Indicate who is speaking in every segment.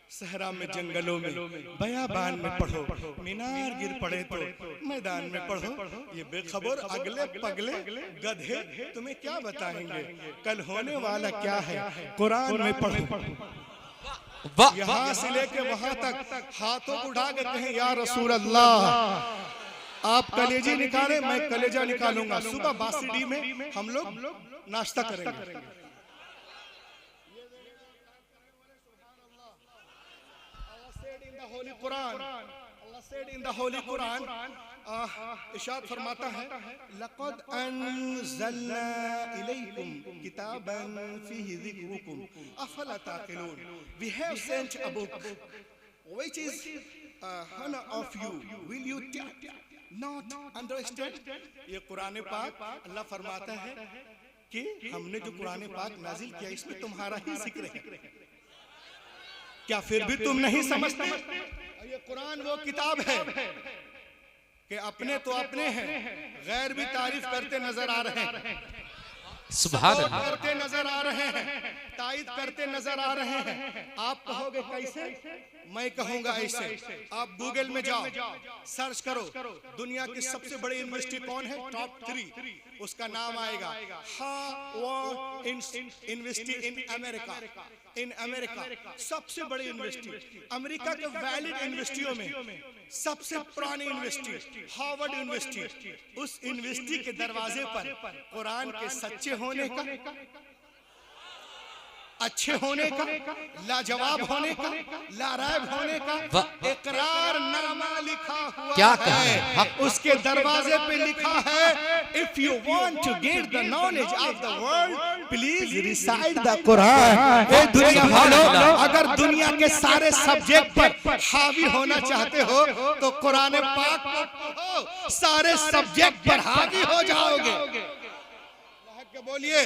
Speaker 1: सहरा में जंगलों में बयाबान में पढ़ो, मीनार गिर पड़े तो मैदान में पढ़ो। ये बेखबर अगले पगले गधे तुम्हें क्या बताएंगे, कल होने वाला क्या है कुरान में पढ़ो। यहाँ से लेके वहां तक हाथों को उठा के कहें या रसूल अल्लाह, आप कलेजी निकालें मैं कलेजा निकालूंगा। सुबह बासीडी में हम लोग नाश्ता करेंगे। Holy Quran, Allah said in the Holy Quran, इरशाद फरमाता है लक़द अंज़लना इलैकुम किताबन फ़ीही ज़िक्रुकुम अफ़ला ताक़िलून। We have sent a book which is honor of you. Will you not understand? ये कुरान पाक अल्लाह फरमाता है कि हमने जो कुरान पाक नाजिल किया इसमें तुम्हारा ही जिक्र है, क्या फिर भी तुम नहीं समझते? ये कुरान वो किताब है कि अपने तो अपने हैं, गैर भी तारीफ करते नजर आ रहे हैं, सुभान अल्लाह करते नजर आ रहे हैं, तायद करते नजर आ रहे हैं। आप कहोगे कैसे, मैं कहूंगा ऐसे। आप गूगल में जाओ, सर्च करो दुनिया की सबसे बड़ी यूनिवर्सिटी कौन है, टॉप 3, उसका नाम आएगा Harvard university in America. In America सबसे बड़ी यूनिवर्सिटी, अमेरिका के वैलिड यूनिवर्सिटियों में सबसे पुरानी यूनिवर्सिटी हार्वर्ड यूनिवर्सिटी। उस यूनिवर्सिटी के दरवाजे पर कुरान के सच्चे होने का, अच्छे होने का, लाजवाब होने का, लारायब होने का इकरार नामा लिखा हुआ क्या है। उसके दरवाजे पे लिखा है if you want to get the knowledge of the world please recite the Quran. ए दुनिया वालों, अगर दुनिया के सारे सब्जेक्ट पर हावी होना चाहते हो तो कुरान पाक पढ़ो, सारे सब्जेक्ट पर हावी हो जाओगे। बोलिए।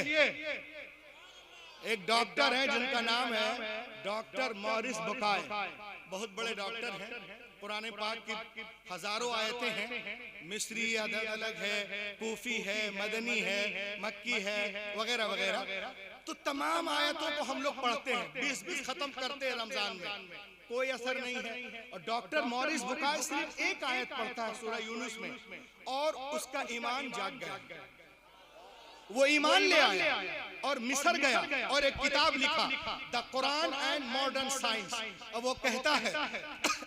Speaker 1: एक डॉक्टर है जिनका नाम है डॉक्टर मॉरिस बुकाय, बहुत बड़े डॉक्टर हैं। कुरान पाक की हजारों आयतें हैं, मिस्री अलग है, कूफी है, मदनी है, मक्की है, वगैरह वगैरह। तो तमाम आयतों को हम लोग पढ़ते हैं, 20 खत्म करते हैं रमजान में, कोई असर नहीं है। और डॉक्टर मॉरिस बुकाय सिर्फ एक आयत पढ़ता है सूरह यूनुस में, और उसका ईमान जाग गया। वो ईमान ले आया और मिस्र गया और एक किताब लिखा the Quran and modern science. और वो कहता है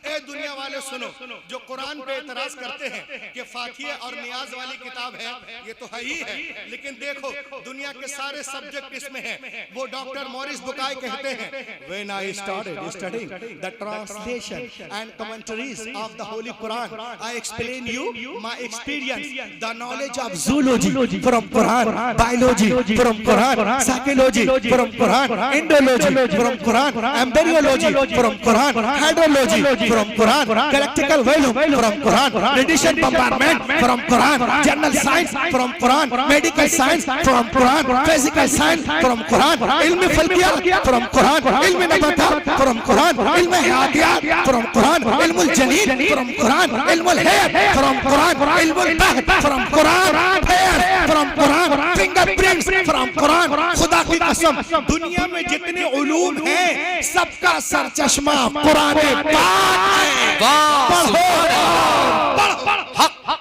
Speaker 1: ए दुनिया वाले सुनो, जो कुरान पे एतराज करते हैं कि फातिहा और नियाज वाली किताब है, ये तो है ही है, लेकिन देखो दुनिया के सारे सब्जेक्ट इसमें हैं। वो डॉक्टर मॉरिस बुकाय कहते हैं when I started studying the translation and commentaries of the holy Quran I explain you my experience the knowledge of zoology from Quran, biology from Quran, psychology from Quran, Indology from Quran, embryology from Quran, hydrology from Quran, galactical volume from Quran, radiation bombardment from Quran, general science from Quran, medical science from Quran, physical science from Quran, ilm falkiyat from Quran, ilm nabatat from Quran, ilm hayatiyat from Quran, ilm al-janin from Quran, ilm al-hayat from Quran, ilm al-bahth from Quran, hair from Quran, fingerprints from Quran. खुदा की कसम दुनिया में जितने उलूम हैं सबका sir चश्मा कुरान पाक है।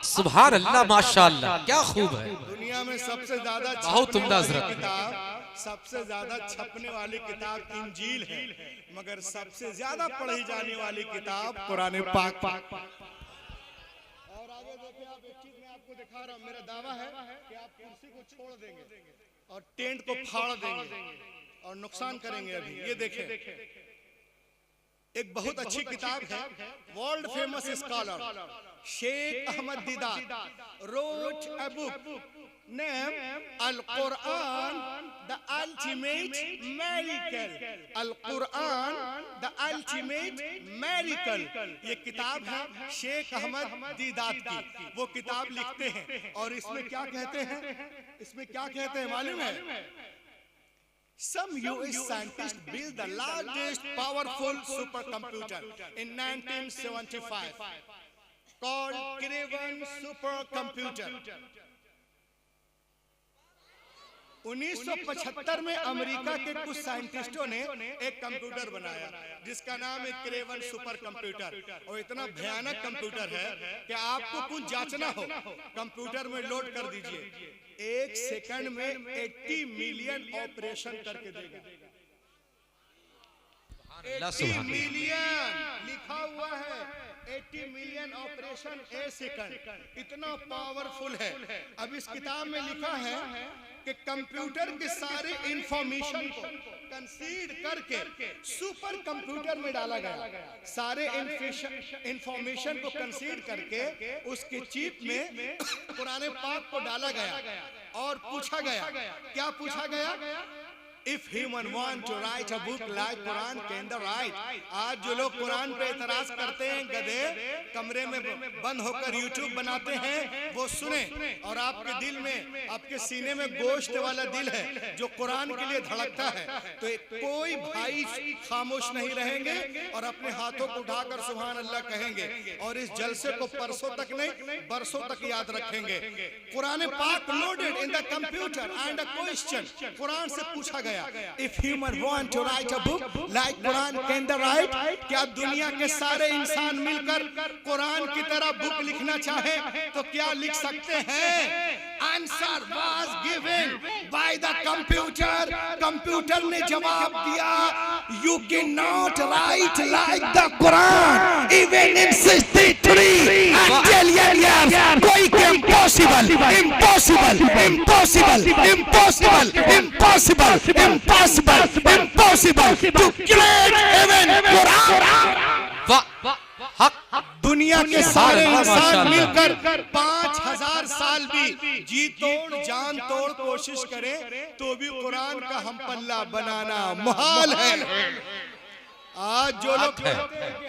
Speaker 2: सुभान अल्लाह, माशाअल्लाह, क्या खूब है।
Speaker 1: दुनिया में सबसे ज्यादा
Speaker 2: बहुत उम्दा
Speaker 1: किताब, सबसे ज्यादा छपने वाली किताब इंजील है, मगर सबसे ज्यादा पढ़ी जाने वाली किताब कुरान पाक। और आगे देखिए आप, एक चीज मैं आपको दिखा रहा हूँ, मेरा दावा है कि आप कुर्सी को छोड़ देंगे और टेंट को फाड़ देंगे और नुकसान करेंगे। अभी ये देखें, एक बहुत अच्छी किताब है, world famous scholar Sheikh Ahmed Deedat wrote a book name Al Quran the ultimate miracle. Al Quran the ultimate miracle, ये किताब है शेख अहमद दीदात की। वो किताब लिखते हैं और इसमें क्या कहते हैं, इसमें क्या कहते हैं मालूम है? Some US scientists built the largest powerful supercomputer in 1975 called Craven supercomputer. 1975 में अमेरिका के कुछ साइंटिस्टों ने एक कंप्यूटर बनाया जिसका नाम है क्रेवन सुपर कंप्यूटर। और इतना भयानक कंप्यूटर है कि आपको कुछ जांचना हो कंप्यूटर में लोड कर दीजिए, 1 सेकंड में 80 मिलियन ऑपरेशन करके देगा। 80 मिलियन लिखा हुआ है, 80 मिलियन ऑपरेशन ए सेकंड, इतना पावरफुल है। अब इस किताब में लिखा है कि कंप्यूटर के सारे इंफॉर्मेशन को कंसीड करके सुपर कंप्यूटर में डाला गया, सारे इंफॉर्मेशन को कंसीड करके उसके चिप में कुरान पाक को डाला गया और पूछा गया, क्या पूछा गया? If human want to write a book like Quran, can they write? आज जो लोग कुरान पे इतराज करते हैं, गधे कमरे में बंद होकर यूट्यूब बनाते हैं, वो सुने। और आपके दिल में, आपके सीने में गोश्त वाला दिल है जो कुरान के लिए धड़कता है, तो कोई भाई खामोश नहीं रहेंगे और अपने हाथों को उठाकर सुभान अल्लाह कहेंगे और इस जलसे को परसों तक नहीं बरसों तक याद रखेंगे। कुरान पाक loaded in the computer and a question, Quran से पूछा गया, If human want to write a book like Quran, can they write? क्या दुनिया के सारे इंसान मिलकर कुरान की तरह बुक लिखना चाहे तो क्या लिख सकते हैं? Answer was given by the computer. Computer ने जवाब दिया, you cannot write like the Quran even in 63 years. कोई impossible, impossible, impossible, impossible, impossible, impossible, impossible to create even Quran. दुनिया के सारे इंसान मिलकर 5000 साल भी जी तोड़ जान तोड़ कोशिश करें तो भी कुरान का हम पल्ला बनाना मुहाल है। आज जो लोग कहते हैं कि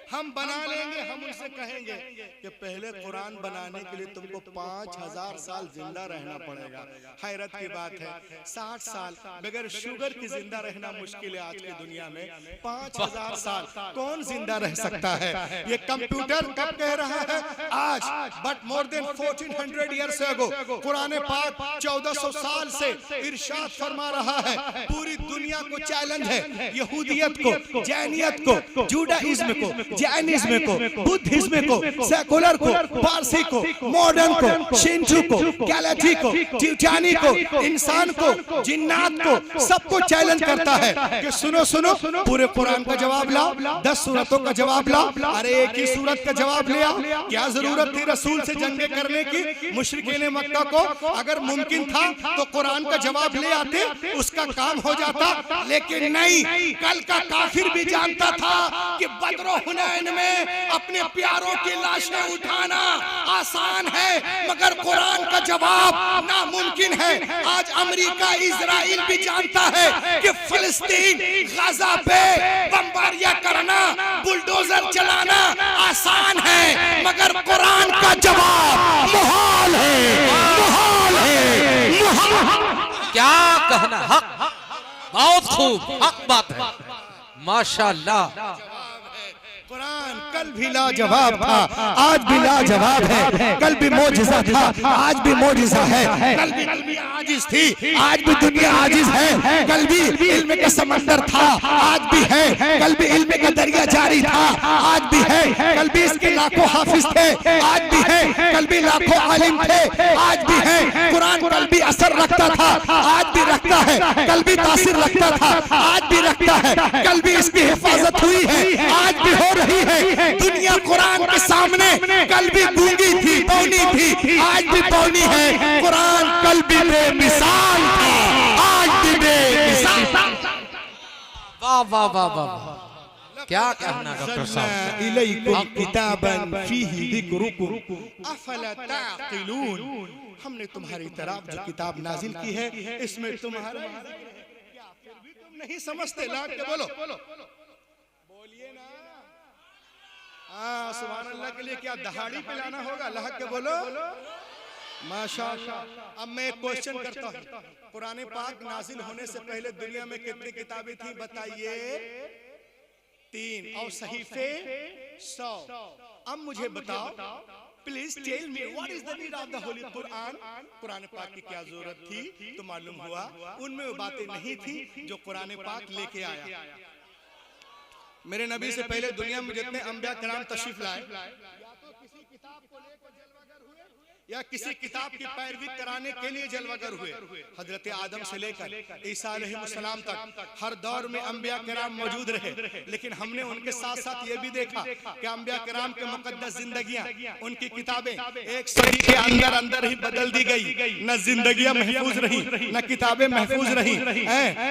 Speaker 1: हम बना लेंगे, हम उनसे कहेंगे कि पहले कुरान बनाने के लिए तुमको 5000 साल जिंदा रहना पड़ेगा। हैरत की बात है, 60 साल बगैर शुगर की जिंदा रहना मुश्किल है आज की दुनिया में। 5000 साल कौन जिंदा रह सकता है? ये कंप्यूटर कब कह रहा है? आज, but more than 1400 years ago Quran पाक 1400 साल से इरशाद फरमा रहा है, पूरी दुनिया को चैलेंज है, यहूदियत को, जैनियत को, जुडाइज्म को, जैनिज्म को, बुद्धिज्म को, सेकुलर को, पारसी को, मॉडर्न को, शिंटू को, गैलेक्सी को, टिटानी को, इंसान को, जिन्नात को, सबको चैलेंज करता है कि सुनो सुनो पूरे कुरान का जवाब लाओ, 10 सूरतों का जवाब लाओ। अरे एक ही सूरत का जवाब ले आओ, क्या जरूरत थी रसूल से जंगे करने की? मुशरिकीन मक्का को अगर मुमकिन था तो कुरान का जवाब ले आते, उसका काम हो जाता, लेकिन नहीं। कल का काफिर भी जानता था कि बदरो हुनैन में अपने प्यारों की लाशें उठाना आसान है, मगर कुरान का जवाब नामुमकिन है। आज अमेरिका, इजराइल भी जानता है कि फिलिस्तीन, गाजा पे बमबारियां करना, बुलडोजर चलाना आसान है, मगर कुरान का जवाब मुहाल है, मुहाल है, मुहाल।
Speaker 2: क्या कहना, हक, बहुत खूब, हक बात है, माशाअल्लाह।
Speaker 1: कुरान कल भी लाजवाब था, आज भी लाजवाब है, कल भी मौजिज़ा था, आज भी मौजिज़ा है, कल भी आजिज़ थी, आज भी दुनिया आजिज़ है, कल भी इल्म का समंदर था, आज भी है, कल भी इल्म का दरिया जारी था, आज भी है, कल भी इसके लाखों हाफिज थे, आज भी है, कल भी लाखों आलिम थे, आज भी है। कुरान कल भी असर रखता था, आज भी रखता है, कल भी तासीर रखता था, आज भी रखता है, कल भी इसकी हिफाजत हुई है, आज भी हो रही है। दुनिया कुरान के सामने कल भी गूंगी थी, बौनी थी, आज भी बौनी है। कुरान कल भी बेमिसाल था, आज भी बेमिसाल।
Speaker 2: वाह वाह वाह वाह, क्या कहना डॉक्टर साहब।
Speaker 1: इलैकुम किताबन फीही ज़िक्रुकुम अफला ताक़िलून, हमने तुम्हारी तरफ जो किताब नाजिल की है इसमें तुम्हारा क्या फिर भी तुम नहीं समझते? लाख के बोलो, बोलिए ना। सुभान अल्लाह के लिए क्या दहाड़ी पे लाना होगा? लाख के बोलो, माशाअल्लाह। अब मैं एक क्वेश्चन करता हूँ, कुरान पाक नाजिल होने से पहले दुनिया में कितनी किताबें थी बताइए? 3 और सहीफे 100। अब मुझे बताओ please tell me what is the need of the holy Quran. Quran पाक की क्या जरूरत थी? तो मालूम हुआ उनमें वो बातें नहीं थी जो कुरान पाक लेके आया। मेरे नबी से पहले दुनिया में जितने अंबिया किराम तशरीफ लाए, या तो किसी किताब को लेकर जलवागर हुए या किसी किताब की पैरवी कराने के लिए जलवागर हुए। हजरत आदम से लेकर ईसा अलैहिस्सलाम तक हर दौर में अंबिया किराम मौजूद रहे, लेकिन हमने उनके साथ साथ ये भी देखा कि अंबिया किराम के मुकद्दस जिंदगियां, उनकी किताबें एक सदी के अंदर अंदर ही बदल दी गई। न जिंदगियां महफूज रही, न किताबें महफूज रही,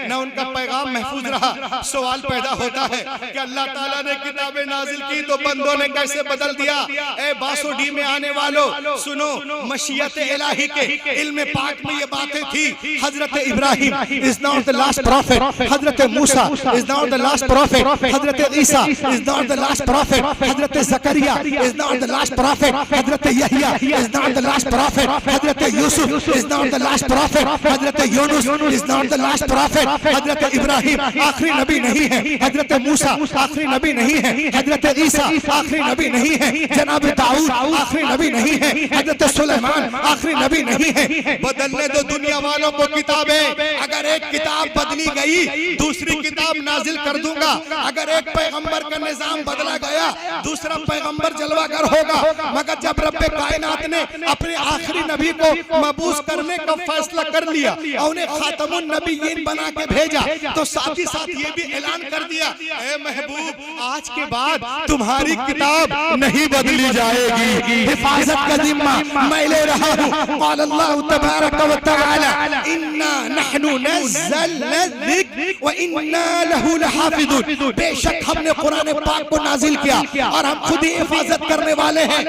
Speaker 1: न उनका पैगाम महफूज रहा। सवाल पैदा होता है कि अल्लाह ताला ने किताबें नाजिल की तो बंदों ने कैसे बदल दिया? ए बासुडी में आने वालों सुनो, मशीयत इलाही के इल्म पाक में ये बातें थी। हजरत Ibrahim is not the last prophet, हजरत Musa is not the last prophet, हजरत Isa is not the last prophet, हजरत Zakariya is not the last prophet, हजरत Yahya is not the last prophet, हजरत Yusuf is not the last prophet, हजरत Yunus is not the last prophet, हजरत Ibrahim आखिरी नबी नहीं है, हजरत मूसा आखिरी नबी नहीं है, हजरत ईसा आखिरी नबी नहीं है, जनाब दाऊद आखिरी नबी नहीं है, हजरत सुलेमान आखिरी नबी नहीं है। बदलने दो दुनिया वालों को किताबें। अगर एक किताब बदली गई दूसरी किताब नाजिल कर दूंगा। अगर एक पैगंबर का निजाम बदला गया दूसरा पैगंबर जलवागर होगा। मगर जब रब्बे कायनात ने अपने आखिरी नबी को मबूस करने का फैसला कर लिया और उन्हें खातमुन नबीयीन बना के भेजा, तो साथ ही साथ ये भी ऐलान कर दिया, ए महबूब आज के बाद तुम्हारी किताब नहीं बदली जाएगी, हिफाजत का जिम्मा मैं ले रहा हूँ। क़ाल अल्लाह तबारक व तआला इन्ना नहनु नज़्ज़लना ज़िक्र व इन्ना लहु लहाफ़िज़ून। बेशक हमने कुरान पाक को नाजिल किया और हम खुद ही हिफाजत करने वाले हैं।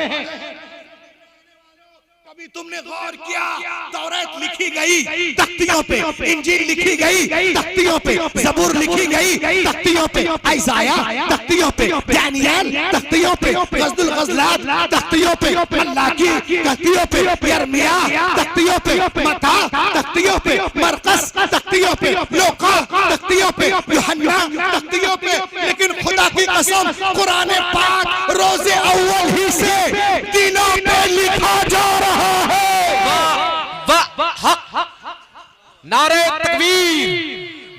Speaker 1: कभी तुमने गौर किया तौरात लिखी गई तख्तियों पे, इंजील लिखी गई तख्तियों पे, ज़बूर लिखी गई तख्तियों पे, इज़ाया तख्तियों पे, दानियल तख्तियों पे, गज़दुल गज़लात तख्तियों पे, मलाकी तख्तियों पे, यर्मिया तख्तियों पे, मत्ता तख्तियों पे, मरकस तख्तियों पे, लूका तख्तियों पे, यूहन्ना तख्तियों पे। लेकिन खुदा की कसम कुरान पाक रोज़े अव्वल ही से दिलों पे लिखा जा रहा है।
Speaker 2: नारे तकबीर,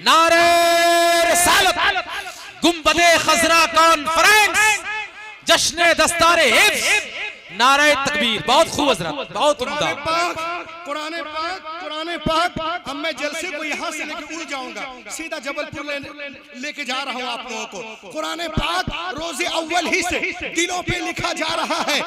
Speaker 2: नारे रिसालत, गुंबदे खजरा कॉन्फ्रेंस, जश्न दस्तारे हिफ्ज़, नारे तकबीर। बहुत खूब हज़रत, बहुत उम्दा।
Speaker 1: कुरान पाक अब मैं जलसे को यहाँ से लेकर उड़ जाऊंगा, सीधा जबलपुर लेके जा रहा हूँ आप लोगों को। कुरान पाक रोज़े अव्वल ही से दिलों पे लिखा जा रहा है।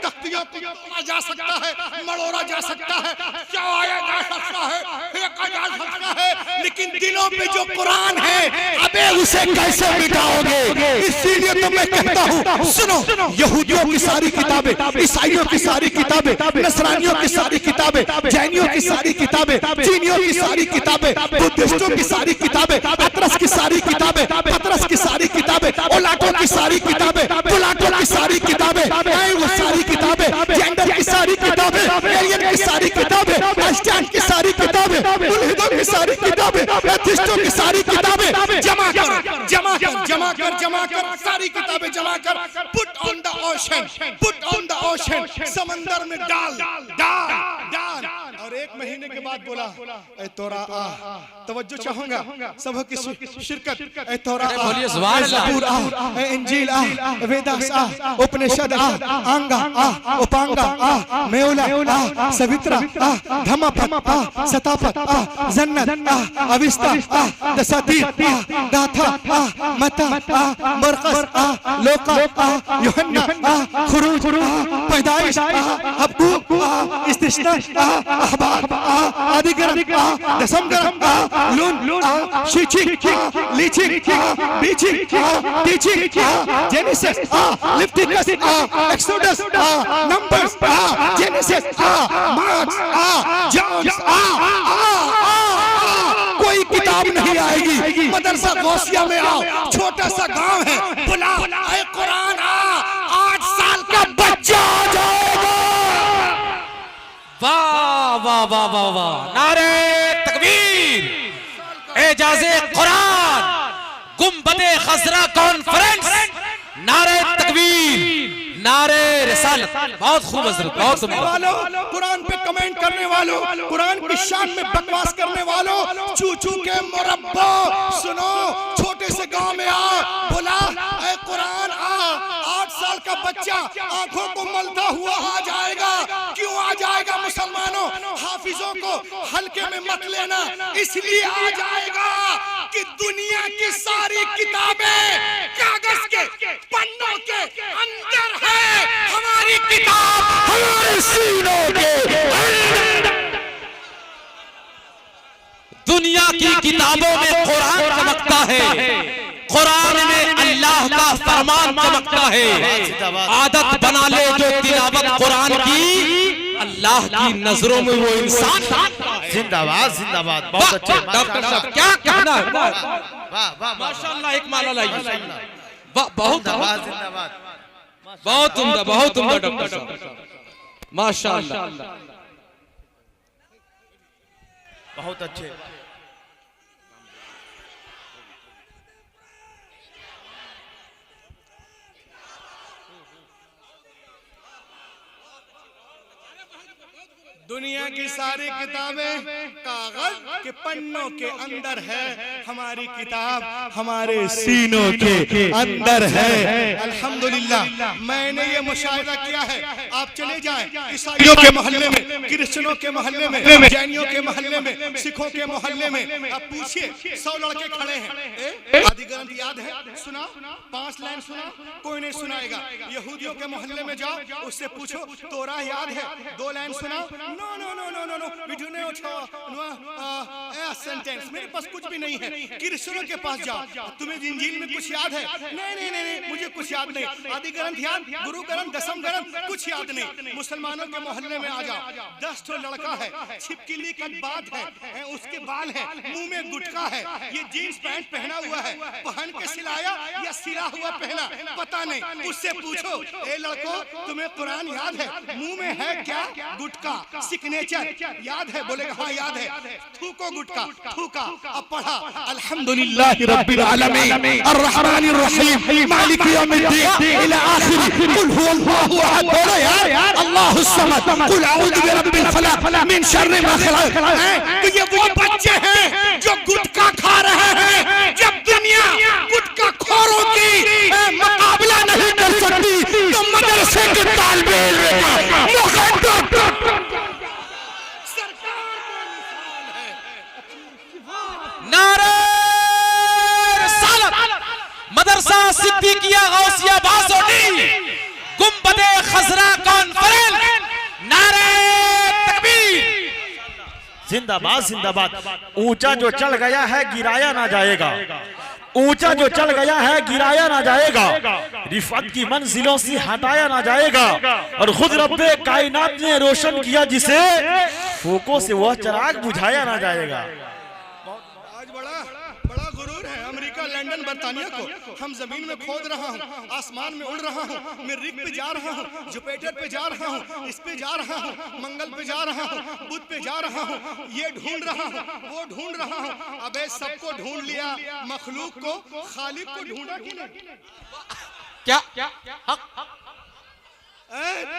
Speaker 1: तख्तियों को तोड़ा जा सकता है, मड़ोड़ा जा सकता है, चबाया जा सकता है, फेंका जा सकता है, लेकिन दिलों पे जो कुरान है अबे उसे कैसे मिटाओगे? इसीलिए तो मैं कहता हूँ सुनो, यहूदियों की सारी किताबें, ईसाइयों की सारी किताबें, नसरानियों की सारी किताबें, जैनियों की सारी किताबें, चीनियों की सारी किताबें, बुद्धिस्टों की सारी किताबें, अतरस की सारी किताबें, पतरस की सारी किताबें, ओलाटो की सारी किताबें, पुलाटो की सारी किताबें, वो सारी किताबें, जेंडर की सारी किताबें, एलियन की सारी किताबें, आइंस्टाइन की सारी किताबें, मुल्हिदों की सारी किताबें, एथिस्टों की सारी किताबें जमा कर, जमा कर, जमा कर, जमा कर, सारी किताबें जमा कर, put on the ocean, put on the ocean, समंदर में डाल डाल डाल। और एक महीने के बाद बोला ए तोरा आ, तवज्जो चाहूंगा सब की शिरकत, ए तोरा आ,
Speaker 2: बोलिए सुभान अल्लाह,
Speaker 1: ज़बूर आ, ए इंजील आ, वेदास आ, उपनिषद आ, अंगा आ, उपांगा आ, मेउला आ, सवित्रा आ, धम्मपद आ, सतापद आ, जन्नत आ, अविस्ता आ, दसातीर आ, गाथा आ, मता आ, मरकस आ, लोका आ, यूहन्ना आ, खुरूज आ, पैदाइश आ, हबकूक आ, इस्तिश्ना आ, अहबाब आ, आदिगरम आ, दशमगरम आ, लून आ, शीचिक आ, लीचिक आ, बीचिक आ, टीचिक आ, जेनेसिस आ, लिफ्टिकस आ, एक्सोडस आ, नंबर्स आ, जेनेसिस आ, मार्क्स आ, जॉन्स आ, कोई किताब नहीं आएगी। मदरसा गौसिया में आओ, छोटा सा गांव है, बुला ए कुरान आ, 8 साल का बच्चा आ जाएगा।
Speaker 2: वाह वाह वाह वाह वाह, नारे तकबीर, एजाज़े कुरान, गुंबदे खजरा कॉन्फ्रेंस, नारे तकबीर, नारे रिसालत। बहुत खूब हजरत, बहुत
Speaker 1: वालों, कुरान पे कमेंट करने वालों, कुरान की शान में बकवास करने वालों, चूचू के मुरब्बा सुनो, छोटे से गांव में आ, बोला ऐ कुरान आ, 8 साल का बच्चा आंखों को मलता हुआ आ जाएगा। क्यों आ जाएगा मुसलमानों? हाफिजों को हल्के में मत लेना, इसलिए आ जाएगा कि दुनिया की सारी किताबें कागज के पन्नों के अंदर है, हमारी किताब हमारे सीनों के अंदर।
Speaker 2: दुनिया की किताबों में कुरान चमकता है, कुरान में अल्लाह का फरमान चमकता है। आदत बना ले जो तिलावत कुरान की, अल्लाह की नजरों में वो इंसान।
Speaker 3: जिंदाबाद जिंदाबाद, बहुत अच्छे
Speaker 2: डॉक्टर साहब क्या कहना है?
Speaker 3: वाह वाह
Speaker 2: माशाअल्लाह, एक माला लाइए। बहुत
Speaker 3: जिंदाबाद जिंदाबाद,
Speaker 2: बहुत उम्दा, बहुत उम्दा डॉक्टर साहब, माशाअल्लाह।
Speaker 3: बहुत अच्छे।
Speaker 1: दुनिया की सारी किताबें कागज के पन्नों के अंदर है, हमारी किताब हमारे सीनों के अंदर है। अल्हम्दुलिल्लाह, मैंने ये मुशाहिदा किया है। आप चले जाएं ईसाइयों के मोहल्ले में, क्रिश्चियनों के मोहल्ले में, जैनियों के मोहल्ले में, सिखों के मोहल्ले में, आप पूछिए 100 लड़के खड़े हैं। आदि ग्रंथ याद है? सुना? 5 लाइन सुना? कोई नहीं सुनाएगा। यहूदियों के मोहल्ले में जाओ, उससे पूछो तोरा याद है? 2 लाइन सुना? No no no no no no, we do not have sentence, मेरे पास कुछ भी नहीं है। क्रिश्चियनों के पास जाओ, तुम्हें इंजील में कुछ याद है? नहीं नहीं नहीं, मुझे कुछ याद नहीं। आदि ग्रंथ याद, गुरु ग्रंथ, दसम ग्रंथ, कुछ याद नहीं। मुसलमानों के मोहल्ले में आ जाओ, 10 ठो लड़का है, छिपकली का बात है, उसके बाल है, मुंह में गुटखा है, ये जीन्स पैंट पहना हुआ है, पहन के सिलाया या सिला हुआ पहना, पता नहीं। उससे पूछो ए लड़को तुम्हें कुरान याद है? मुंह में है क्या गुटखा? सिग्नेचर याद है? बोलेगा हाँ याद है। थूको गुटखा, थूका, अब पढ़ा अल्हम्दुलिल्लाह रब्बिल आलमीन अर्रहमानिर रहीम मालिक यौमिद्दीन इला आखिर कुल हुवल्लाहु अहद। बोलो यार, अल्लाहुस समद, कुल अऊज़ु बिरब्बिल फलक मिन शर्रि मा खलक। तो ये वो बच्चे हैं जो गुटखा खा रहे हैं। जब दुनिया गुटखा खोरों की मुकाबला नहीं कर सकती तो मदरसे के तालिबे इल्म का मुकद्दर
Speaker 2: नारे रिसालत। मदरसा सिद्दीकिया गौसिया बासोटी, गुंबदे खजरा कॉन्फ्रेंस, नारे तकबीर।
Speaker 3: जिंदाबाद जिंदाबाद। ऊंचा जो चल गया है गिराया ना जाएगा, ऊंचा जो चल गया है गिराया ना जाएगा, रिफत की मंजिलों से हटाया ना जाएगा, और खुद रब्बे कायनात ने रोशन किया जिसे, फूकों से वह चिराग बुझाया ना जाएगा।
Speaker 1: बड़ा गुरूर है अमेरिका, लंदन, बर्तानिया को। हम जमीन में खोद रहा हूँ, आसमान में उड़ रहा हूँ, मरीख पे जा रहा हूँ, जुपिटर पे जा रहा हूँ, इस पे जा रहा हूँ, मंगल पे जा रहा हूँ, बुध पे जा रहा हूँ, ये ढूंढ रहा हूँ, वो ढूंढ रहा हूँ। अबे सबको ढूंढ लिया, मखलूक को, खालिक को ढूंढा कि नहीं?
Speaker 2: क्या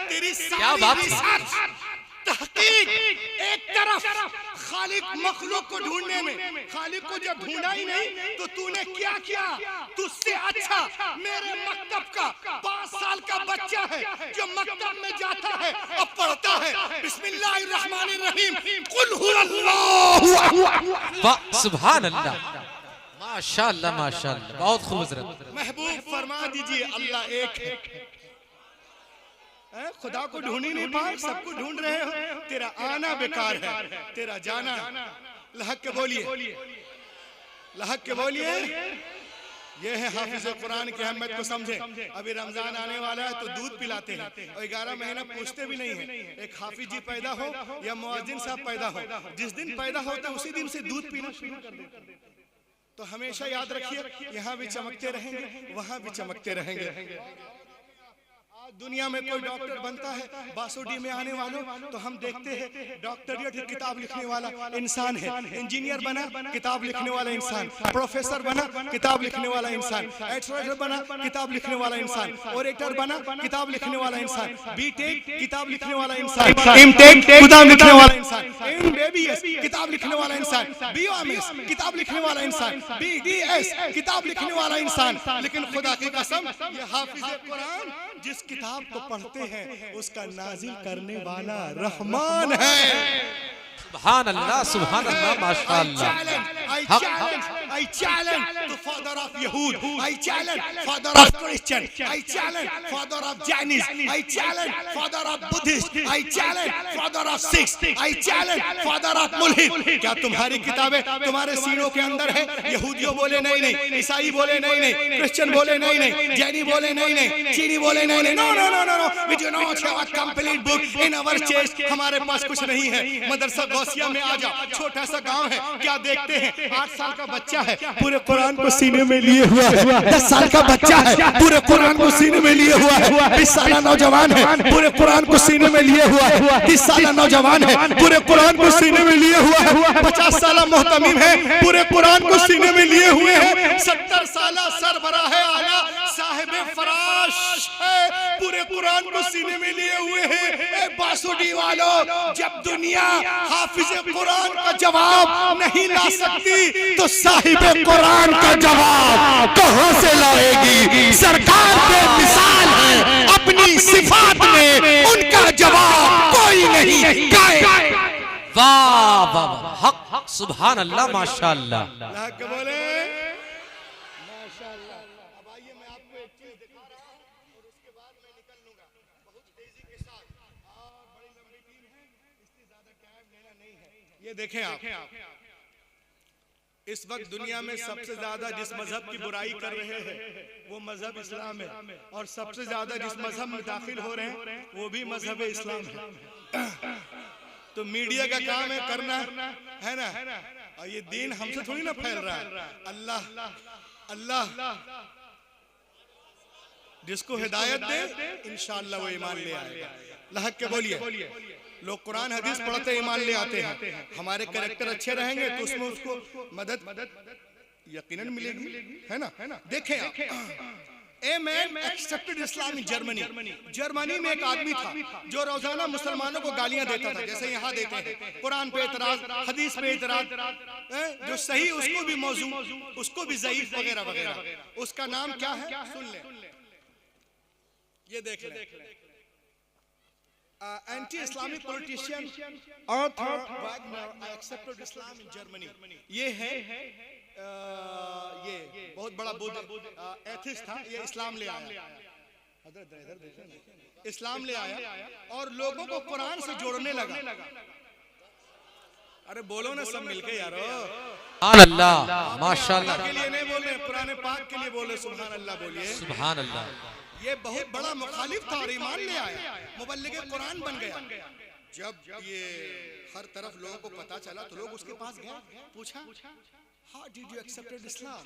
Speaker 1: तेरी
Speaker 2: क्या बात है?
Speaker 1: तहकीक एक तरफ, खालिक मखलूक को ढूंढने में, खालिक को जब ढूंढा ही नहीं तो तूने क्या किया? तुझसे अच्छा मेरे मकतब का 5 साल का बच्चा है जो मकतब में जाता है और पढ़ता है बिस्मिल्लाहिर्रहमानिर्रहीम कुल हुवल्लाहु अहद।
Speaker 2: वाह सुभान अल्लाह, माशाअल्लाह माशाअल्लाह, बहुत खूबसूरत।
Speaker 1: महबूब फरमा दीजिए अल्लाह एक है। खुदा को ढूंढ ही नहीं पाए, सबको ढूंढ रहे हो। तेरा आना बेकार है, तेरा जाना। लहक के बोलिए, लहक के बोलिए। ये है हाफिज कुरान की अहमियत को समझे। अभी रमजान आने वाला है तो दूध पिलाते हैं और 11 महीना पूछते भी नहीं है। एक हाफिज जी पैदा हो या मुअज्जिन साहब पैदा हो, जिस दिन पैदा होता है उसी दिन से दूध पीना शुरू कर देते हैं। तो हमेशा याद रखिए, यहाँ भी चमकते रहेंगे, वहां भी चमकते रहेंगे। दुनिया में कोई डॉक्टर बनता है बासुडी में आने वालों तो हम देखते हैं डॉक्टरियत की किताब लिखने वाला इंसान है, इंजीनियर बना किताब लिखने वाला इंसान, प्रोफेसर बना किताब लिखने वाला इंसान, एस्ट्रोनॉमर बना किताब लिखने वाला इंसान, ओरेटर बना किताब लिखने वाला इंसान, बीटेक किताब लिखने वाला इंसान, एमटेक किताब लिखने वाला इंसान, एमबीबीएस किताब लिखने वाला इंसान, बीओएमएस किताब लिखने वाला इंसान, बीडीएस किताब लिखने वाला इंसान। लेकिन खुदा की कसम ये हाफिज कुरान जिस किताब को पढ़ते हैं उसका नाजिल करने वाला रहमान है।
Speaker 2: सुभान अल्लाह माशाअल्लाह।
Speaker 1: I challenge the father of Yahud, I challenge father of Christian, I challenge father of Jainis, I challenge father of Buddhist, I challenge father of Sikhs, I challenge father of Mulhid। क्या तुम्हारी किताबें तुम्हारे सीनों के अंदर है? यहूदियों बोले नहीं नहीं, ईसाई बोले नहीं नहीं, क्रिश्चियन बोले नहीं नहीं, जैनी बोले नहीं नहीं, चीनी बोले नहीं नहीं, no no no no no, we do not have a complete book in our chest। हमारे पास कुछ नहीं है। मदरसा गौसिया में आ जाओ, छोटा सा गांव है, क्या देखते हैं? 8 साल का बच्चा है पूरे कुरान को सीने में लिए हुआ है, 10 साल का बच्चा है पूरे कुरान को सीने में लिए हुआ है, 20 साल नौजवान है पूरे कुरान को सीने में लिए हुआ है, 30 साल नौजवान है पूरे कुरान को सीने में लिए हुआ है, 50 साल मोहतमिम है पूरे कुरान को सीने में लिए हुए हैं, 70 साल सरबराह आला साहिब फराश है पूरे कुरान को सीने में लिए हुए हैं। बासुडी वालों, जब दुनिया हाफिज कुरान का जवाब नहीं ला सकती तो साहिब कुरान का जवाब कहां से लाएगी? सरकार बेमिसाल है अपनी सिफात में, उनका जवाब कोई नहीं गाएगा।
Speaker 2: वाह वाह, हक सुभान अल्लाह माशाअल्लाह।
Speaker 1: बोले माशाअल्लाह। अब आइए मैं आपको एक चीज दिखा रहा हूं और उसके बाद मैं निकल लूंगा बहुत तेजी के साथ, और बड़ी लंबी टीम है इसलिए ज्यादा टाइम लेना नहीं है। ये देखें आप, इस वक्त दुनिया में सबसे ज्यादा जिस मजहब की बुराई कर रहे हैं वो मजहब इस्लाम है, और सबसे ज्यादा जिस मजहब में दाखिल हो रहे हैं वो भी मजहब इस्लाम है। तो मीडिया का काम है करना है ना, और ये दीन हमसे थोड़ी ना फैल रहा है। अल्लाह अल्लाह जिसको हिदायत दे इंशाअल्लाह वो ईमान ले आएगा। लहक के बोलिए, लोग कुरान हदीस पढ़ते ईमान ले आते हैं। हमारे कैरेक्टर अच्छे रहेंगे तो उसमें उसको मदद यकीनन मिलेगी, है ना। देखें आप, A man accepted Islam in Germany। Germany में एक आदमी था जो रोजाना मुसलमानों को गालियां देता था, जैसे यहाँ देते हैं। कुरान पे एतराज, हदीस पे एतराज, जो सही उसको भी मौजू, उसको भी ज़ईफ वगैरह वगैरह। उसका नाम क्या है? सुन ले, ये देख ले। Anti-Islamic politician Arthur Wagner accepted Islam in Germany। ये है ये बहुत बड़ा बुद्ध एथिस्ट था, ये इस्लाम ले आया। इस्लाम ले आया और लोगों को कुरान से जोड़ने लगा। अरे बोलो ना सब मिलके यारो,
Speaker 2: सुभान अल्लाह माशाअल्लाह।
Speaker 1: के लिए नहीं बोल रहे, पुराने पाक के लिए बोले सुभान अल्लाह बोलिए।
Speaker 2: सुभान अल्लाह।
Speaker 1: ये बहुत बड़ा मुखालिफ था और ईमान ले आया, मुबल्लिग कुरान बन गया। जब ये हर तरफ लोगों को पता चला तो लोग उसके पास गए, पूछा How did you accept Islam?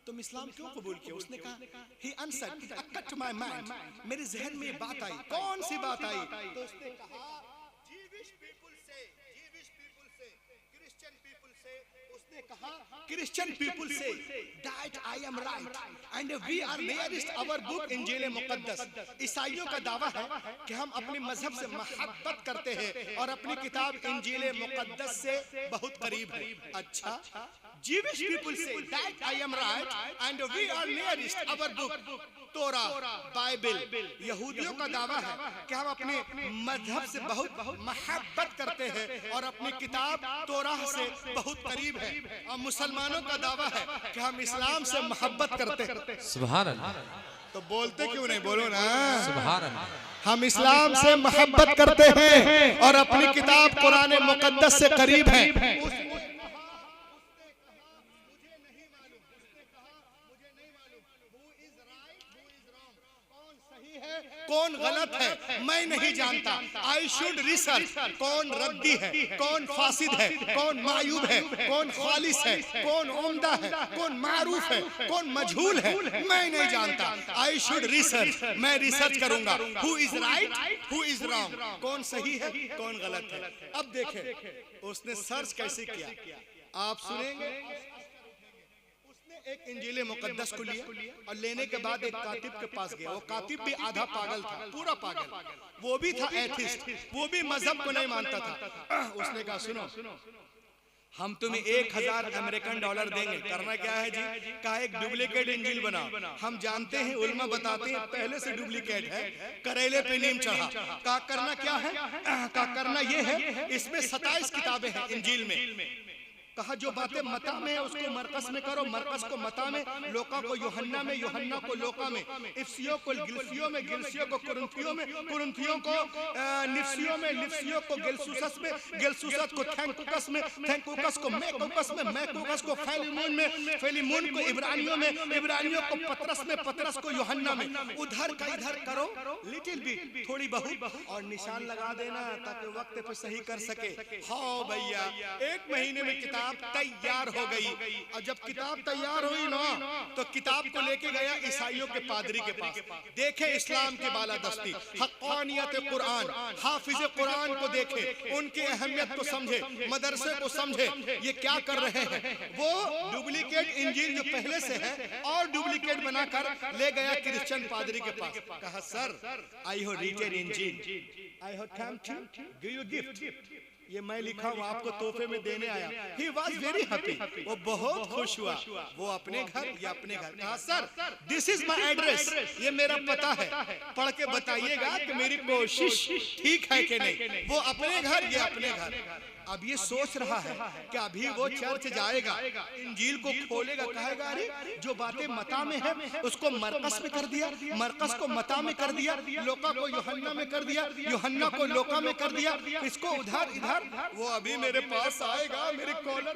Speaker 1: तुम इस्लाम क्यों कबूल किया? उसने कहा He answered, it occurred to my mind। मेरे जहन में ये बात आई। कौन सी बात आई? तो उसने कहा Jewish people say, Christian people say, उसने कहा Christian people say that I am right and we are nearest our book इंजील मुक़द्दस। ईसाइयों का दावा है कि हम अपने मजहब से मोहब्बत करते हैं और अपनी किताब इंजील मुक़द्दस से बहुत करीब है। अच्छा, Jewish people say that I am right and we are nearest our book तोरा बाइबल। यहूदियों का दावा है कि हम अपने मजहब से बहुत मोहब्बत करते हैं और अपनी किताब तोरा से बहुत करीब है, और मुसलमानों का दावा है कि हम इस्लाम से मोहब्बत करते हैं।
Speaker 2: सुभान अल्लाह।
Speaker 1: तो बोलते क्यों नहीं? बोलो ना
Speaker 2: सुभान अल्लाह।
Speaker 1: हम इस्लाम से मोहब्बत करते हैं और अपनी किताब कुरान मुक़द्दस से करीब हैं। कौन गलत है मैं नहीं जानता। आई शुड रिसर्च कौन रद्दी है, कौन फासिद है, कौन मायूब है, कौन खालिस है, कौन उम्दा है, कौन मारूफ है, कौन मजहूल है, मैं नहीं जानता। आई शुड रिसर्च, मैं रिसर्च करूंगा। Who is right, who is wrong, कौन सही है, कौन गलत है। अब देखें उसने सर्च कैसे किया, आप सुनेंगे। एक इंजील मुकद्दस को लिया और लेने के बाद एक कातिब के पास गया। वो कातिब भी आधा पागल था, पूरा पागल, वो भी था एथिस्ट, वो भी मजहब को नहीं मानता था। उसने कहा सुनो, हम तुम्हें 1000 अमेरिकन डॉलर देंगे, करना क्या है जी? कहा एक डुप्लीकेट इंजील बनाओ। हम जानते हैं, उल्मा बताते हैं पहले से डुप्लीकेट है, करेले पे नीम चढ़ा। कहा करना क्या है? कहा करना ये है, इसमें 27 किताबें हैं इंजील में। कहा जो बातें मता में है उसको मरकस में करो, मरकस को मता में, लोका को यूहन्ना में, यूहन्ना को लोका में, इफ्सियों को गिलसियों में, गिलसियों को कुरिन्थियों में, कुरिन्थियों को निफ्सियों में, निफ्सियों को गिलसूसस में, गिलसूसस को थैंकुकस में, थैंकुकस को मैकुकस में, मैकुकस को फेलिमून में, फेलिमून को इब्रानियों में, इब्रानियों को पतरस में, पतरस को यूहन्ना में। उधर का इधर करो, लिटिल बिट, थोड़ी बहुत, और निशान लगा देना ताकि वक्त पे सही कर सके। हाँ भैया, 1 महीने में किताब तैयार हो गई। और जब किताब तैयार हुई ना, तो किताब को लेके गया ईसाइयों के पादरी के पास। देखे इस्लाम के बालादस्ती, हक़ानियत कुरान, हाफिज कुरान को देखे, उनकी अहमियत को समझे, मदरसे को समझे, ये क्या कर रहे हैं। वो डुप्लीकेट इंजील जो पहले से है और डुप्लीकेट बनाकर ले गया क्रिश्चियन पादरी के पास। कहा sir, I have written Injil, I have come to give you gift, ये मैं लिखा हूँ आपको तोहफे में देने आया। He was very happy, वो बहुत खुश हुआ। वो अपने घर या अपने घर। कहा sir, this is my address, ये मेरा पता है, पढ़ के बताइएगा कि मेरी कोशिश ठीक है कि नहीं। वो अपने घर, ये अपने घर। अब ये सोच रहा है कि अभी वो चर्च जाएगा, इंजील को खोलेगा, कहेगा अरे जो बातें मता में है उसको मरकस में कर दिया, मरकस को मता में कर दिया, लोका को यूहन्ना में कर दिया, यूहन्ना को लोका में कर दिया, इसको उधर इधर। वो अभी मेरे पास आएगा, मेरी कॉलर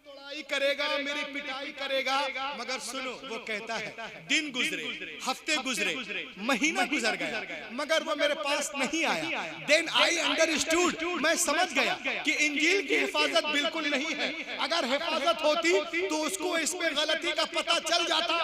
Speaker 1: तोड़ाई करेगा, मेरी पिटाई करेगा। मगर सुनो, वो कहता है दिन गुजरे, हफ्ते गुजरे, महीना गुजर गया, मगर वो मेरे पास नहीं आया। देन आई अंडरस्टूड, मैं समझ गया कि इंजील की हिफाजत बिल्कुल नहीं है। अगर हिफाजत होती तो उसको इसमें गलती का पता चल जाता।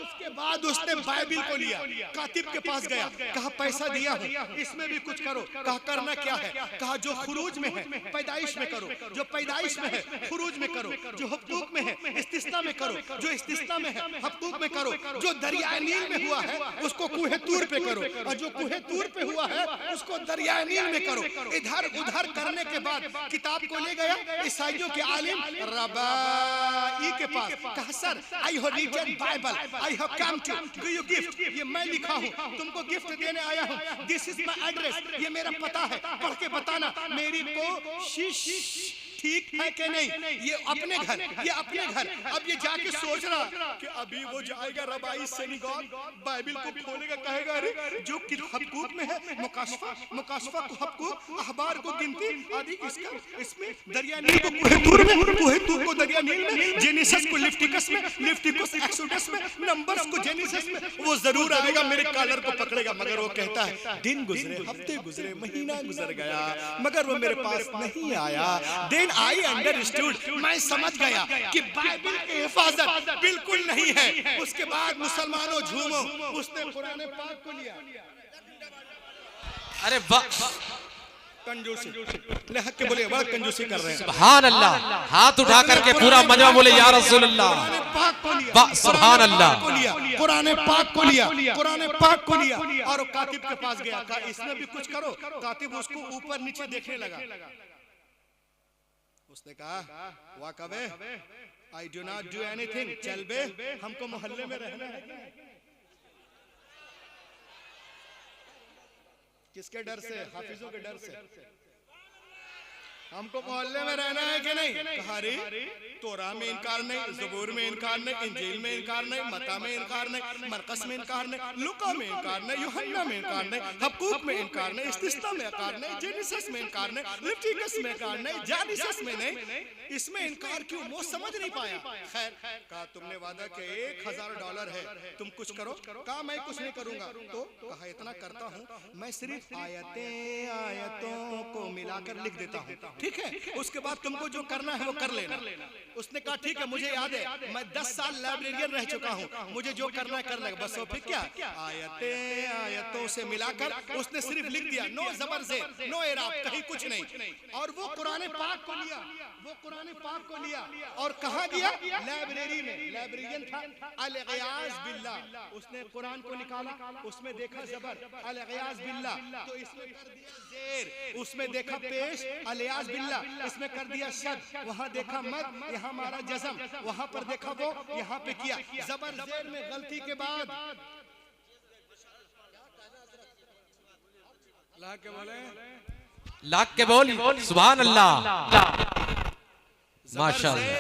Speaker 1: उसके बाद उसने बाइबिल को लिया, कातिब के पास गया, कहा पैसा दिया हूँ, इसमें भी कुछ करो। कहा करना क्या है? कहा जो खुरूज में है पैदाइश में करो, जो पैदाइश में है खुरूज में करो, जो हक़ूक़ में है इस्तिस्ना में करो, जो इस्तिस्ना में है हक़ूक़ में करो, जो दरिया नील में हुआ है उसको कुहे तूर पे करो, और जो कुहे तूर पे हुआ है उसको दरिया नील में करो। इधर उधर करने के बाद किताब को ले गया ईसाइयों के आलिम रबाई के पास। कहा sir, I have written Bible, I have come to give you gift, ये मैं लिखा हूँ, तुमको गिफ्ट देने आया हूँ। दिस इज माय एड्रेस, ये मेरा पता है, पढ़ के बताना मेरी कोशिश ठीक है कि नहीं। ये अपने घर, ये अपने घर। अब ये जाके सोच रहा कि अभी वो जाएगा रबाई सिनेगॉग, बाइबिल को खोलेगा, कहेगा अरे जो हक़ूक़ में है मुकाशफा, मुकाशफा को हक़ूक़, अखबार को गिनती आदि, इसका इसमें दरिया नील को कुहे तूर में, कुहे तूर को दरिया नील में, जेनेसिस को लिफ्टिकस में, लिफ्टिकस एक्सोडस में, नंबर्स को जेनेसिस में। वो जरूर आएगा, मेरे कॉलर को पकड़ेगा। मगर वो कहता है दिन गुजरे, हफ्ते गुजरे, महीना गुजर गया, मगर वो मेरे पास नहीं आया। देन आई अंडरस्टूड, मैं समझ गया कि बाइबिल की हिफाजत बिल्कुल नहीं है। उसके बाद मुसलमानों झूमो, उसने कुरान पाक को लिया।
Speaker 2: अरे वाह,
Speaker 1: कंजूसी, लहक के बोले बड़ा कंजूसी कर रहे हैं।
Speaker 2: सुभान अल्लाह, हाथ उठा करके पूरा मजमा बोले या रसूल अल्लाह। वाह सुभान अल्लाह,
Speaker 1: कुरान पाक को लिया, कुरान पाक को लिया, और कातिब के पास गया, कहा इसमें भी कुछ करो। कातिब उसको ऊपर नीचे देखने लगा। उसने कहा walk away, I do not do anything, चल बे, हमको मोहल्ले में रहना है। किसके डर से? हाफिजों के डर से। हमको मोहल्ले में रहना है कि नहीं? कहा रे तोरा में इनकार नहीं, ज़बूर में इनकार नहीं, इंजील में इनकार नहीं, मता में इनकार नहीं, मरकस में इनकार नहीं, लुका में इनकार नहीं, यूहन्ना में इनकार नहीं, हक़ूक़ में इनकार नहीं, इस्तिस्ना में इनकार नहीं, जेनेसिस में इनकार नहीं, लिविटिकस में इनकार नहीं, जानिसिस में नहीं, इसमें इनकार क्यों? वो समझ नहीं पाया। खैर कहा तुमने वादा किया $1000 डॉलर है, तुम कुछ करो। कहा मैं कुछ नहीं करूंगा। तो कहा इतना करता हूँ, मैं सिर्फ आयतों को मिलाकर लिख देता हूँ, ठीक है, उसके बाद तुमको जो करना है वो कर लेना। उसने कहा ठीक है, मुझे याद है, मैं 10 साल लाइब्रेरियन रह चुका हूँ, मुझे जो करना है कर लेगा। बस फिर क्या, आयतों से मिलाकर उसने सिर्फ लिख दिया, नो जबर ज़ेर, नो एराब, कहीं कुछ नहीं। और वो कुरान पाक को लिया, और कहाँ दिया? लाइब्रेरी में। लाइब्रेरियन था अल-ग़ियाज़ बिल्लाह, उसने कुरान को निकाला, उसमें देखा जबर अल-ग़ियाज़ बिल्लाह, तो इसमें कर दिया ज़ेर, उसमें देखा पेश अल-ग़ियाज़ बिल्लाह, इसमें कर दिया शद, वहाँ देखा मद, यहाँ मारा जज़म, वहाँ पर देखा वो, यहाँ पे किया जबर ज़ेर में गलती के बाद।
Speaker 2: लाख के बोल सुभान अल्लाह, माशाअल्लाह।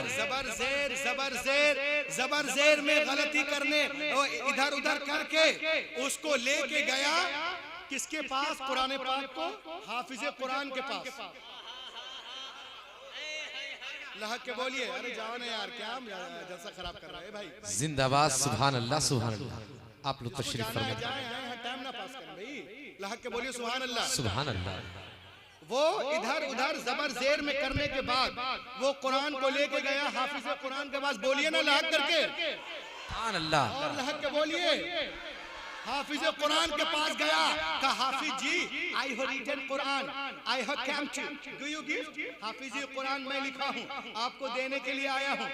Speaker 1: जबर ज़ेर में गलती करने और इधर उधर करके उसको लेके गया किसके पास? कुरान पाक को, हाफिज कुरान के पास। लहक के बोलिए, अरे जाओ ना यार, क्या जलसा खराब कर रहा है भाई।
Speaker 2: जिंदाबाद, सुभान अल्लाह, सुभान अल्लाह। आप लोग तशरीफ फरमाइए,
Speaker 1: टाइम ना पास करें भाई। लहक के बोलिए सुभान अल्लाह,
Speaker 2: सुभान अल्लाह।
Speaker 1: वो इधर उधर जबर ज़ेर में करने के बाद वो कुरान को लेके गया हाफिज कुरान के पास। बोलिए ना लहक करके,
Speaker 2: सुभान अल्लाह।
Speaker 1: और लहक के बोलिए, हाफिज कुरान के पास गया, कहा हाफिज जी, I have written Quran, I have come to do you gift? हाफिज कुरान मैं लिखा हूँ, आपको देने के लिए आया हूँ।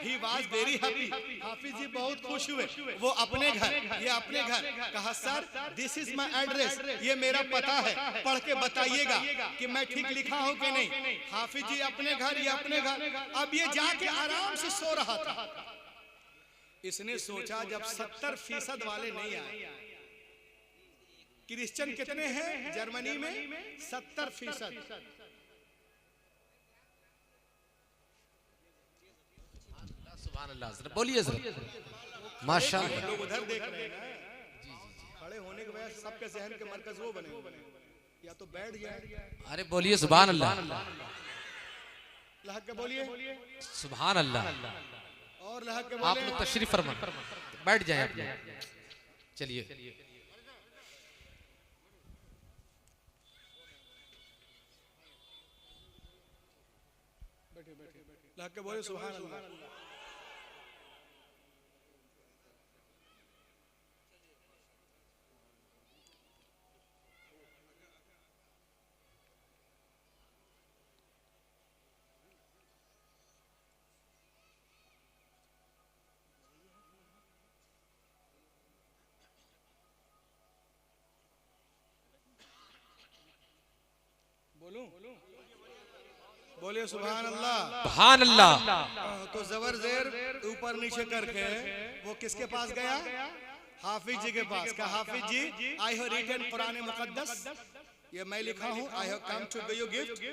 Speaker 1: ही वाज वेरी हैप्पी, हाफिज जी बहुत खुश हुए। वो अपने घर, ये अपने घर। कहा sir this is my address, ये मेरा पता है, पढ़ के बताइएगा कि मैं ठीक लिखा हूँ कि नहीं। हाफिज जी अपने घर, ये अपने घर। अब ये जाके आराम से सो रहा था। इसने सोचा जब 70% वाले नहीं आए, क्रिश्चियन कितने हैं जर्मनी में? 70%।
Speaker 2: सुभान अल्लाह, बोलिए जरा, माशाअल्लाह।
Speaker 1: लोग उधर देख रहे हैं, खड़े होने के वजह से सबके जहन के मरकज वो बने, या तो बैठ जाए।
Speaker 2: अरे बोलिए सुभान अल्लाह,
Speaker 1: लहक के बोलिए
Speaker 2: सुभान अल्लाह।
Speaker 1: और लहक के
Speaker 2: आप लोग तशरीफ फरमा, बैठ जाएं आप लोग। चलिए,
Speaker 1: लहक के बोलिए सुभान अल्लाह। बोलिए सुभान अल्लाह,
Speaker 2: सुभान अल्लाह।
Speaker 1: तो जबर ज़ेर ऊपर नीचे करके वो किसके पास गया? हाफिज जी के पास। कहा हाफिज जी, आई हैव रिटन कुरान मुकद्दस, ये मैं लिखा हूँ, I have come to give you gift,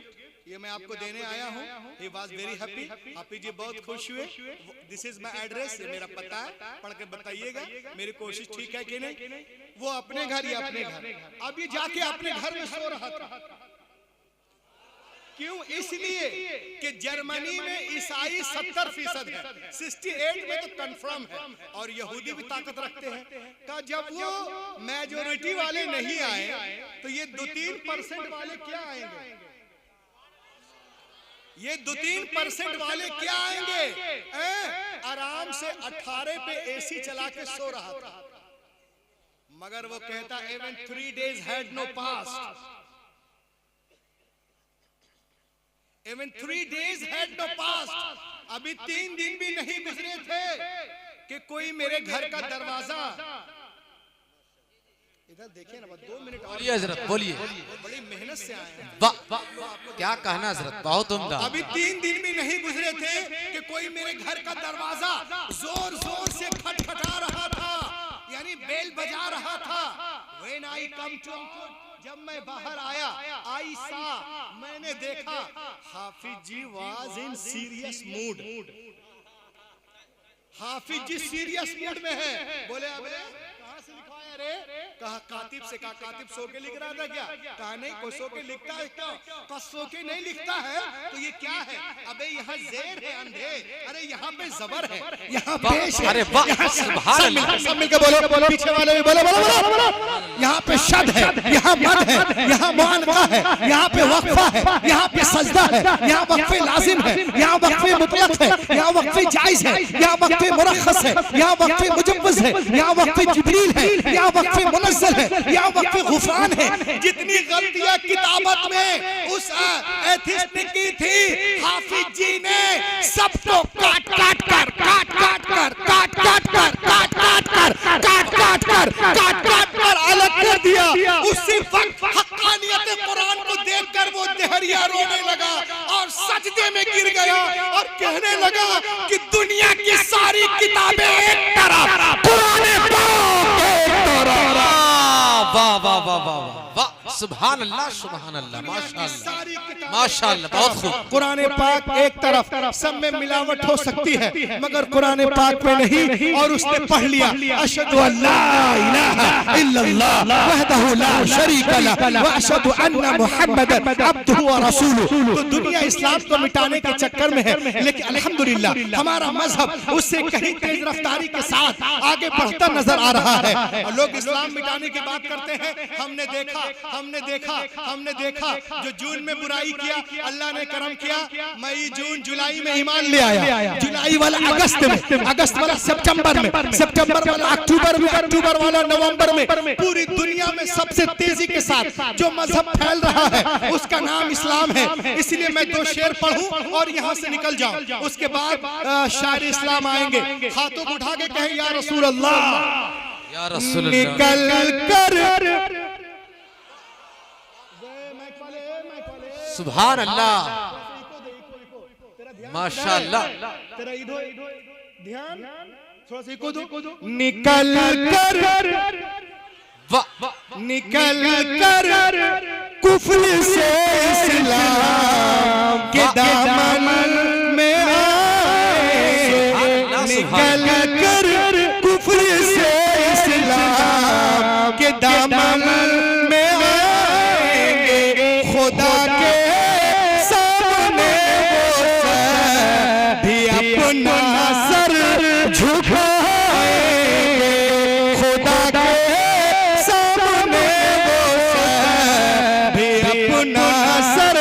Speaker 1: ये मैं आपको देने आया हूँ। ही वाज वेरी हैप्पी, हाफिज जी बहुत खुश हुए। दिस इज माय एड्रेस, ये मेरा पता है, पढ़ के बताइएगा मेरी कोशिश ठीक है कि नहीं। वो अपने घर, ये अपने घर। अब ये जाके अपने घर में सो रहा था। क्यों? इसलिए कि जर्मनी में ईसाई 70% है, 68 में तो कंफर्म है, और यहूदी भी ताकत रखते हैं। का जब वो मेजोरिटी वाले नहीं आए तो ये 2-3% वाले क्या आएंगे? ये 2-3% वाले क्या आएंगे? आराम से 18 पे एसी चला के सो रहा था। मगर वो कहता even 3 days had no passed, even 3 days had no passed, अभी 3 दिन भी नहीं गुजरे थे कि कोई मेरे घर का दरवाजा, इधर देखिए ना, 2 मिनट
Speaker 2: बोलिए हजरत, बोलिए।
Speaker 1: बड़ी मेहनत से आए हैं।
Speaker 2: वाह, क्या कहना हजरत, बहुत उम्दा।
Speaker 1: अभी 3 दिन भी नहीं गुजरे थे कि कोई मेरे घर का दरवाजा जोर जोर से खटखटा रहा था, यानी बेल बजा रहा था। When I come to, जब मैं बाहर आया, आई सा, मैंने देखा हाफिज जी वाज इन सीरियस मूड। हाफिज जी सीरियस मूड में है। बोले अबे कहां से लिखवाया रे? कहा कातिब से, कहा कातिब सो के लिख रहा था क्या? कहा नहीं, कोई सो के लिखता है क्यों? कहा सो के नहीं लिखता है तो ये क्या है? अबे यहाँ जेर है अंधे, अरे यहाँ पे जबर है, यहाँ पेश है,
Speaker 2: अरे वाह,
Speaker 1: यहाँ
Speaker 2: सुभान अल्लाह।
Speaker 1: सब मिलकर बोलो, पीछे वाले भी बोलो बोलो बोलो। यहाँ पे शद है, यहाँ मद है, यहाँ मुआनका है, यहाँ पे वक्फा है, यहाँ पे सजदा है, यहाँ वक्फे लाजिम है, यहाँ वक्फे मुतलक है, यहाँ वक्फे जायज है, यहाँ वक्फे मुरख्खस है, यहाँ वक्फे मुजव्वज है, यहाँ वक्फे जिब्रील है, यहाँ वक्फे मुनज़्ज़ल है, यहाँ वक्फे गुफरान है। जितनी गलतियां किताबत में उस एथिस्ट ने की थी, हाफिज जी ने सबको काट काट कर अलग कर दिया। उसी वक्त हक्कानियत कुरान को देखकर वो देहरिया रोने लगा और सजदे में गिर गया और कहने लगा कि दुनिया की सारी किताबें एक तरफ, कुरान पाक एक तरफ।
Speaker 2: वाह वाह वाह वाह वाह, सुभान अल्लाह, सुभान अल्लाह, माशाअल्लाह माशाअल्लाह, बहुत खूब।
Speaker 1: कुरान पाक एक तरफ, सब में मिलावट हो सकती है मगर कुरान पाक में नहीं। और उसने पढ़ लिया अशहदु अल्ला इलाहा इल्लल्लाह वहदहु ला शरीका लह व अशहदु अन्ना मुहम्मदन अब्दुहु व रसूलुहु। तो दुनिया इस्लाम को मिटाने के चक्कर में है, लेकिन अल्हम्दुलिल्लाह हमारा मजहब उससे कहीं तेज रफ्तारी के साथ आगे बढ़ता नजर आ रहा है। और लोग इस्लाम मिटाने की बात करते हैं। हमने देखा जो जून में बुराई किया, अल्लाह ने करम किया, मई जून जुलाई में ईमान ले आया, जुलाई वाला अगस्त में, अगस्त वाला सितंबर में, सितंबर वाला अक्टूबर में, अक्टूबर वाला नवंबर में। पूरी दुनिया में सबसे तेजी के साथ जो मजहब फैल रहा है उसका नाम इस्लाम है। इसलिए मैं दो शेर पढ़ूं और यहाँ से निकल जाऊं, उसके बाद शायर इस्लाम आएंगे। हाथों को उठा के कहें या रसूल अल्लाह,
Speaker 2: या रसूल
Speaker 1: निकल कर
Speaker 2: सुभान अल्लाह, माशाअल्लाह।
Speaker 1: ध्यान थोड़ा सा को दो। निकल कर, निकल कर कुफ्र से इस्लाम के दामन में आए, निकल कर कुफ्र से इस्लाम के दामन में आएंगे। खुदा के सामने वो भी अपना सर झुकाएंगे। खुदा के सामने वो भी अपना सर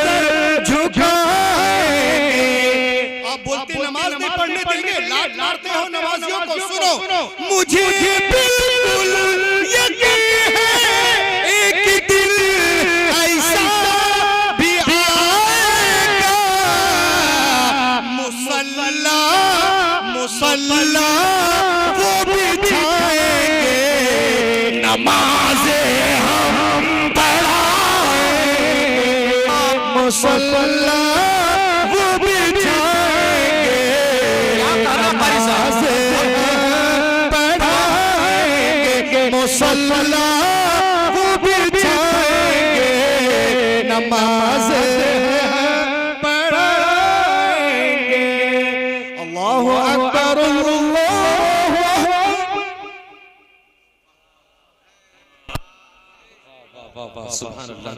Speaker 1: झुकाएंगे। आप बोलते नमाज नहीं पढ़ने देंगे, लाते हो नमाजियों को। सुनो, मुझे बिल्कुल यकीन है एक दिन ऐसा भी आएगा, मुसल्ला मुसल्ला वो बिछाएंगे, नमाज़ें हम पढ़ाएंगे, मुसल्ला वो बिछाएंगे, नमाज़ें पढ़ाएंगे, मुसल्ला वो बिछाएंगे, नमाज़ें पढ़ाएंगे। अल्लाहु अकबर, अल्लाहु अकबर।
Speaker 2: सुभान अल्लाह।